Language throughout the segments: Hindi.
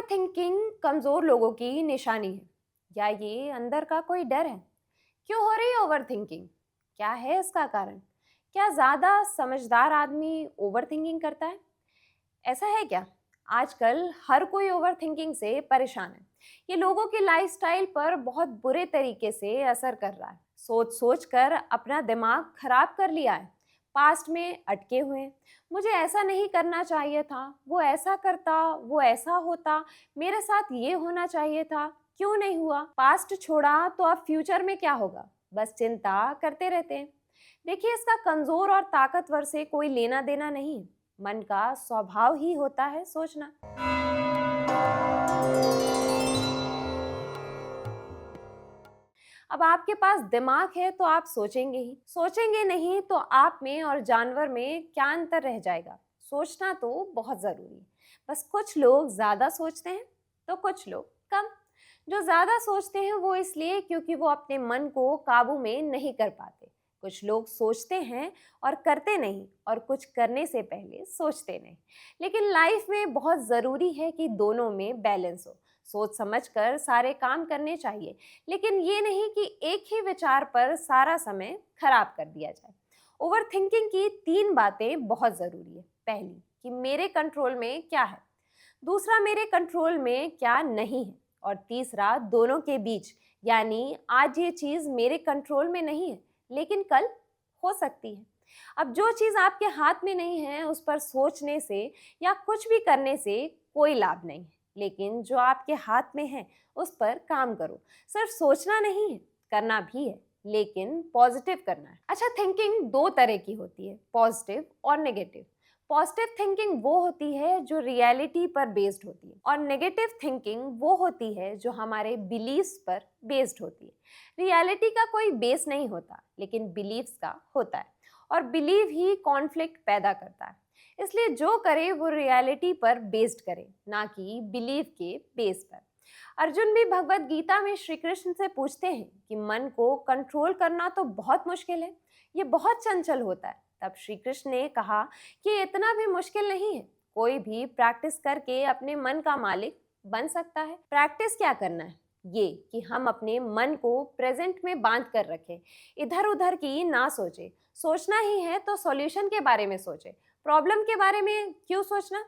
ओवर थिंकिंग कमजोर लोगों की निशानी है या ये अंदर का कोई डर है? क्यों हो रही है ओवर थिंकिंग? क्या है इसका कारण? क्या ज्यादा समझदार आदमी ओवर थिंकिंग करता है? ऐसा है क्या? आजकल हर कोई ओवर थिंकिंग से परेशान है। ये लोगों की लाइफस्टाइल पर बहुत बुरे तरीके से असर कर रहा है। सोच सोच कर अपना दिमाग खराब कर लिया है। पास्ट में अटके हुए हैं। मुझे ऐसा नहीं करना चाहिए था, वो ऐसा करता, वो ऐसा होता, मेरे साथ ये होना चाहिए था, क्यों नहीं हुआ? पास्ट छोड़ा तो अब फ्यूचर में क्या होगा? बस चिंता करते रहते हैं। देखिए, इसका कमजोर और ताकतवर से कोई लेना देना नहीं है। मन का स्वभाव ही होता है सोचना। अब आपके पास दिमाग है तो आप सोचेंगे ही, सोचेंगे नहीं तो आप में और जानवर में क्या अंतर रह जाएगा? सोचना तो बहुत जरूरी है। बस कुछ लोग ज्यादा सोचते हैं तो कुछ लोग कम। जो ज्यादा सोचते हैं वो इसलिए क्योंकि वो अपने मन को काबू में नहीं कर पाते। कुछ लोग सोचते हैं और करते नहीं, और कुछ करने से पहले सोचते नहीं। लेकिन लाइफ में बहुत जरूरी है कि दोनों में बैलेंस हो। सोच समझकर सारे काम करने चाहिए, लेकिन ये नहीं कि एक ही विचार पर सारा समय खराब कर दिया जाए। ओवर थिंकिंग की 3 बातें बहुत जरूरी है। पहली, कि मेरे कंट्रोल में क्या है। दूसरा, मेरे कंट्रोल में क्या नहीं है। और तीसरा, दोनों के बीच, यानी आज ये चीज मेरे कंट्रोल में नहीं है, लेकिन कल हो सकती है। अब जो चीज आपके हाथ में नहीं है उस पर सोचने से या कुछ भी करने से कोई लाभ नहीं है, लेकिन जो आपके हाथ में है उस पर काम करो। सिर्फ सोचना नहीं है, करना भी है, लेकिन पॉजिटिव करना है। अच्छा, थिंकिंग 2 तरह की होती है, पॉजिटिव और नेगेटिव। पॉजिटिव थिंकिंग वो होती है जो रियलिटी पर बेस्ड होती है, और नेगेटिव थिंकिंग वो होती है जो हमारे बिलीव्स पर बेस्ड होती है। रियलिटी का कोई बेस नहीं होता, लेकिन बिलीव्स का होता है, और बिलीव ही कॉन्फ्लिक्ट पैदा करता है। इसलिए जो करे वो रियलिटी पर बेस्ड करे, ना कि बिलीव के बेस पर। अर्जुन भी भगवत गीता में श्री कृष्ण से पूछते हैं कि मन को कंट्रोल करना तो बहुत मुश्किल है, ये बहुत चंचल होता है। तब श्री कृष्ण ने कहा कि इतना भी मुश्किल नहीं है, कोई भी प्रैक्टिस करके अपने मन का मालिक बन सकता है। प्रैक्टिस क्या करना है? ये कि हम अपने मन को प्रेजेंट में बांध कर रखें, इधर उधर की ना सोचे। सोचना ही है तो सॉल्यूशन के बारे में सोचे, प्रॉब्लम के बारे में क्यों सोचना?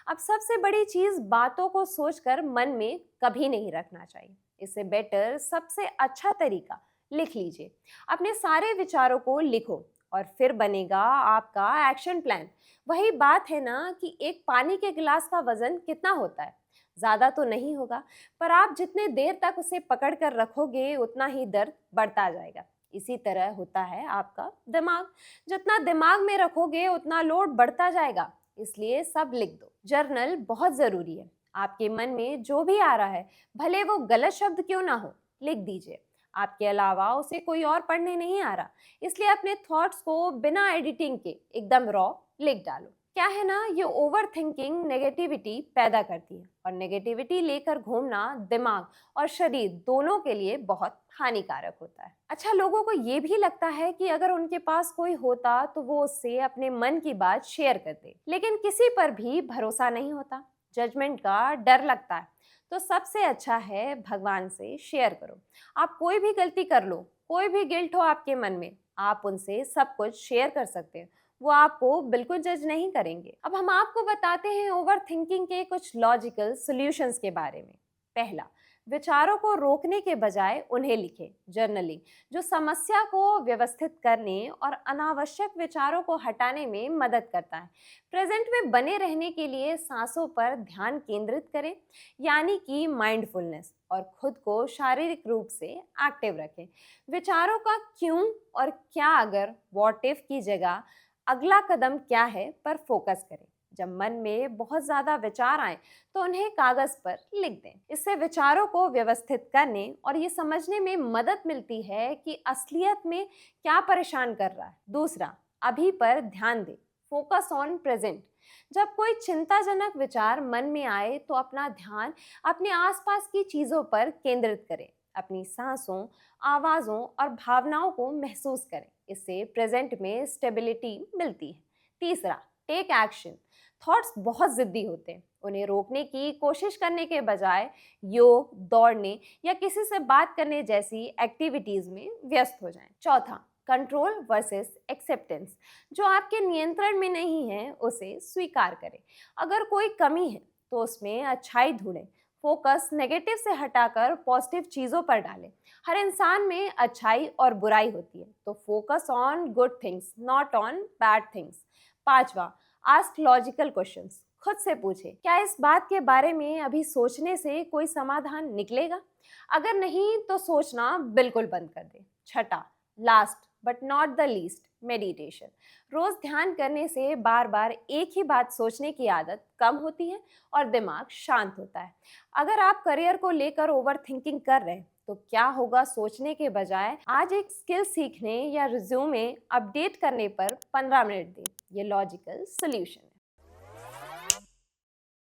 अब सबसे बड़ी चीज, बातों को सोचकर मन में कभी नहीं रखना चाहिए। इससे बेटर, सबसे अच्छा तरीका, लिख लीजिए। अपने सारे विचारों को लिखो और फिर बनेगा आपका एक्शन प्लान। वही बात है ना कि एक पानी के गिलास का वजन कितना होता है? ज्यादा तो नहीं होगा, पर आप जितने देर तक उसे पकड़ कर रखोगे उतना ही दर्द बढ़ता जाएगा। इसी तरह होता है आपका दिमाग। जितना दिमाग में रखोगे उतना लोड बढ़ता जाएगा। इसलिए सब लिख दो। जर्नल बहुत जरूरी है। आपके मन में जो भी आ रहा है, भले वो गलत शब्द क्यों ना हो, लिख दीजिए। आपके अलावा उसे कोई और पढ़ने नहीं आ रहा, इसलिए अपने थॉट्स को बिना एडिटिंग के एकदम रॉ लिख डालो। क्या है ना, ये ओवर थिंकिंग नेगेटिविटी पैदा करती है, और नेगेटिविटी लेकर घूमना दिमाग और शरीर दोनों के लिए बहुत हानिकारक होता है। अच्छा, लोगों को ये भी लगता है कि अगर उनके पास कोई होता तो वो उससे अपने मन की बात शेयर करते, लेकिन किसी पर भी भरोसा नहीं होता, जजमेंट का डर लगता है। तो सबसे अच्छा है भगवान से शेयर करो। आप कोई भी गलती कर लो, कोई भी गिल्ट हो आपके मन में, आप उनसे सब कुछ शेयर कर सकते हैं। वो आपको बिल्कुल जज नहीं करेंगे। अब हम आपको बताते हैं ओवर थिंकिंग के कुछ लॉजिकल सॉल्यूशंस के बारे में। पहला, विचारों को रोकने के बजाय उन्हें लिखें, जर्नलिंग, जो समस्या को व्यवस्थित करने और अनावश्यक विचारों को हटाने में मदद करता है। प्रेजेंट में बने रहने के लिए सांसों पर ध्यान केंद्रित करें, यानी कि माइंडफुलनेस, और खुद को शारीरिक रूप से एक्टिव रखें। विचारों का क्यों और क्या अगर, व्हाट इफ की जगह अगला कदम क्या है पर फोकस करें। जब मन में बहुत ज्यादा विचार आए तो उन्हें कागज पर लिख दें। इससे विचारों को व्यवस्थित करने और ये समझने में मदद मिलती है कि असलियत में क्या परेशान कर रहा है। दूसरा, अभी पर ध्यान दें, फोकस ऑन प्रेजेंट। जब कोई चिंताजनक विचार मन में आए तो अपना ध्यान अपने आसपास की चीजों पर केंद्रित करें। अपनी सांसों, आवाजों और भावनाओं को महसूस करें। इससे प्रेजेंट में स्टेबिलिटी मिलती है। तीसरा, टेक एक्शन। थॉट्स बहुत ज़िद्दी होते हैं। उन्हें रोकने की कोशिश करने के बजाय योग, दौड़ने या किसी से बात करने जैसी एक्टिविटीज़ में व्यस्त हो जाएं। चौथा, कंट्रोल वर्सेस एक्सेप्टेंस। जो आपके नियंत्रण में नहीं है उसे स्वीकार करें। अगर कोई कमी है तो उसमें अच्छाई ढूंढें। फोकस नेगेटिव से हटाकर पॉजिटिव चीज़ों पर डालें। हर इंसान में अच्छाई और बुराई होती है, तो focus on good things not on bad things. पांचवा, आस्क लॉजिकल क्वेश्चंस। खुद से पूछे, क्या इस बात के बारे में अभी सोचने से कोई समाधान निकलेगा? अगर नहीं तो सोचना बिल्कुल बंद कर दे। छठा, last but not the least, meditation. रोज ध्यान करने से बार बार एक ही बात सोचने की आदत कम होती है और दिमाग शांत होता है। अगर आप करियर को लेकर ओवर थिंकिंग कर रहे हैं तो क्या होगा सोचने के बजाय आज एक स्किल सीखने या रिज्यूमे अपडेट करने पर 15 मिनट दें। ये लॉजिकल सोल्यूशन।